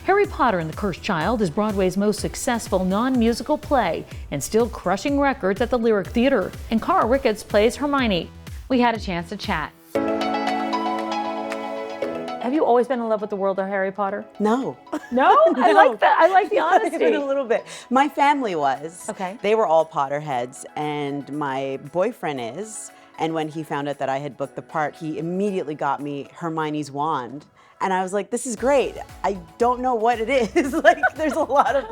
Harry Potter and the Cursed Child is Broadway's most successful non-musical play and still crushing records at the Lyric Theater. And Cara Ricketts plays Hermione. We had a chance to chat. Have you always been in love with the world of Harry Potter? No. No? I like that. I like the honesty. Even a little bit. My family was. Okay. They were all Potterheads, and my boyfriend is. And when he found out that I had booked the part, he immediately got me Hermione's wand. And I was like, this is great. I don't know what it is. Like, there's a lot of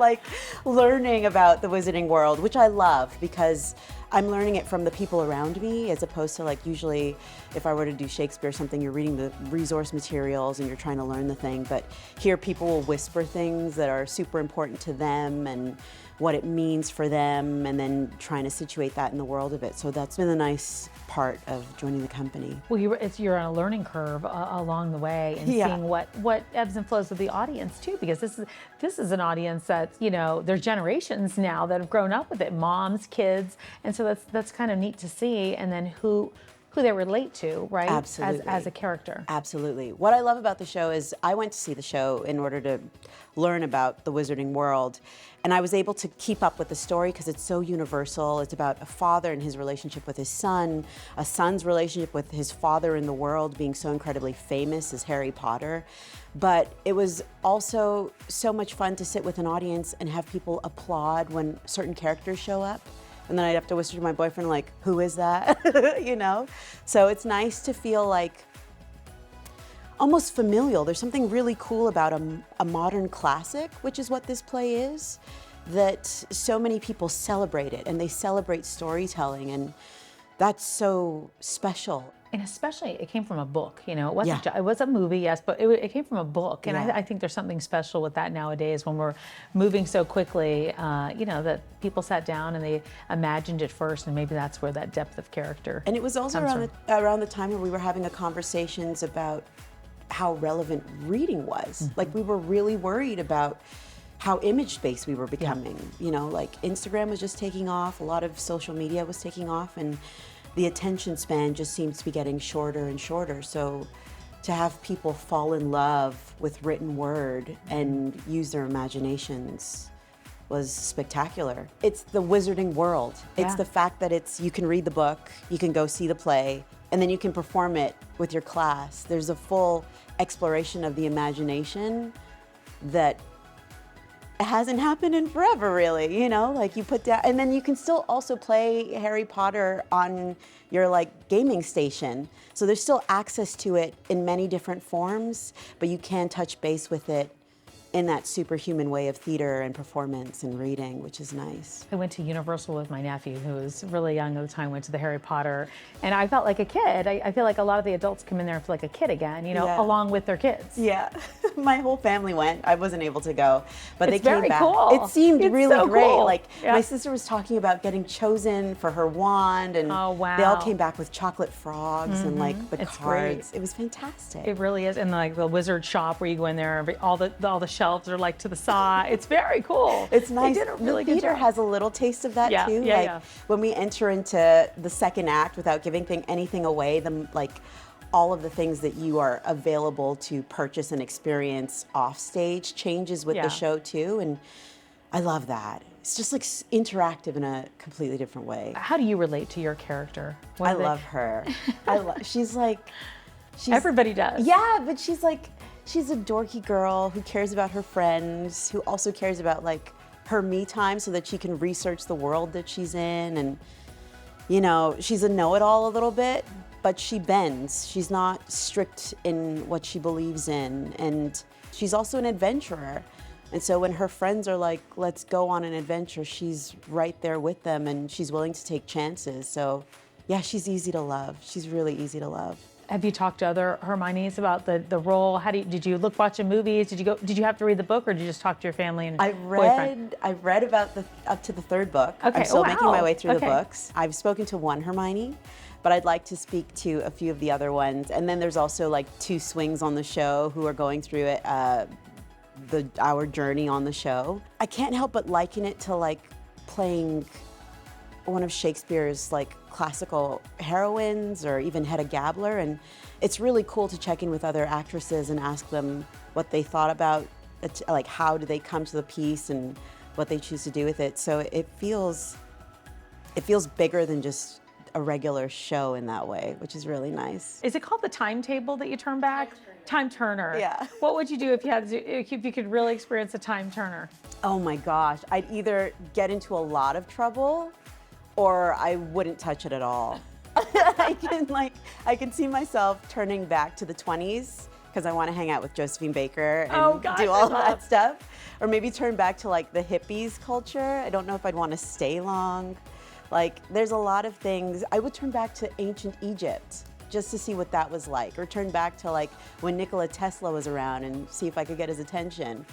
learning about the wizarding world, which I love because I'm learning it from the people around me, as opposed to usually if I were to do Shakespeare or something, you're reading the resource materials and you're trying to learn the thing. But here people will whisper things that are super important to them and what it means for them, and then trying to situate that in the world of it. So that's been the nice part of joining the company. Well, you're on a learning curve along the way, and seeing what ebbs and flows of the audience too, because this is an audience that, there's generations now that have grown up with it, moms, kids, and so that's kind of neat to see, and then who they relate to, right? Absolutely. As a character. Absolutely. What I love about the show is I went to see the show in order to learn about the wizarding world, and I was able to keep up with the story because it's so universal. It's about a father and his relationship with his son, a son's relationship with his father in the world being so incredibly famous as Harry Potter. But it was also so much fun to sit with an audience and have people applaud when certain characters show up. And then I'd have to whisper to my boyfriend, who is that? So it's nice to feel almost familial. There's something really cool about a modern classic, which is what this play is, that so many people celebrate it, and they celebrate storytelling, and that's so special. And especially, it came from a book, it wasn't it was a movie, yes, but it came from a book. And I think there's something special with that nowadays when we're moving so quickly, that people sat down and they imagined it first, and maybe that's where that depth of character. And it was also around the time where we were having conversations about how relevant reading was. Mm-hmm. We were really worried about how image-based we were becoming. Instagram was just taking off, a lot of social media was taking off, and the attention span just seems to be getting shorter and shorter. So to have people fall in love with written word and use their imaginations was spectacular. It's the wizarding world. It's the fact that you can read the book, you can go see the play, and then you can perform it with your class. There's a full exploration of the imagination that hasn't happened in forever, really. You put down, and then you can still also play Harry Potter on your gaming station. So there's still access to it in many different forms, but you can touch base with it in that superhuman way of theater and performance and reading, which is nice. I went to Universal with my nephew, who was really young at the time, went to the Harry Potter, and I felt like a kid. I feel like a lot of the adults come in there and feel like a kid again, along with their kids. Yeah, my whole family went. I wasn't able to go, but It's they came very back. cool. It seemed It's really so great. cool. My sister was talking about getting chosen for her wand, and Oh, wow. they all came back with chocolate frogs and the It's cards. great. It was fantastic. It really is, and the wizard shop where you go in there, all the shelves are to the side. It's very cool. It's nice. They did a really the good theater job. has a little taste of that too. When we enter into the second act, without giving anything away, all of the things that you are available to purchase and experience off stage changes with the show too, and I love that. It's just interactive in a completely different way. How do you relate to your character? I love her. She's everybody does. Yeah, but she's a dorky girl who cares about her friends, who also cares about her me time so that she can research the world that she's in, and she's a know-it-all a little bit, but she bends. She's not strict in what she believes in, and she's also an adventurer. And so when her friends are like, let's go on an adventure, she's right there with them, and she's willing to take chances. So yeah, she's easy to love. She's really easy to love. Have you talked to other Hermiones about the role? Did you watch the movies? Did you have to read the book, or did you just talk to your family and boyfriend? I read about up to the third book. Okay. I'm still making my way through Okay. the books. I've spoken to one Hermione, but I'd like to speak to a few of the other ones. And then there's also 2 swings on the show who are going through it, our journey on the show. I can't help but liken it to playing one of Shakespeare's classical heroines, or even Hedda Gabler, and it's really cool to check in with other actresses and ask them what they thought about like how do they come to the piece and what they choose to do with it. So it feels bigger than just a regular show in that way, which is really nice. Is it called the timetable that you turn back? Time turner. Yeah. What would you do if you could really experience a time turner? Oh my gosh, I'd either get into a lot of trouble or I wouldn't touch it at all. I can see myself turning back to the 20s because I want to hang out with Josephine Baker and do all that stuff. Or maybe turn back to like the hippies culture. I don't know if I'd want to stay long. Like there's a lot of things. I would turn back to ancient Egypt just to see what that was like, or turn back to like when Nikola Tesla was around and see if I could get his attention.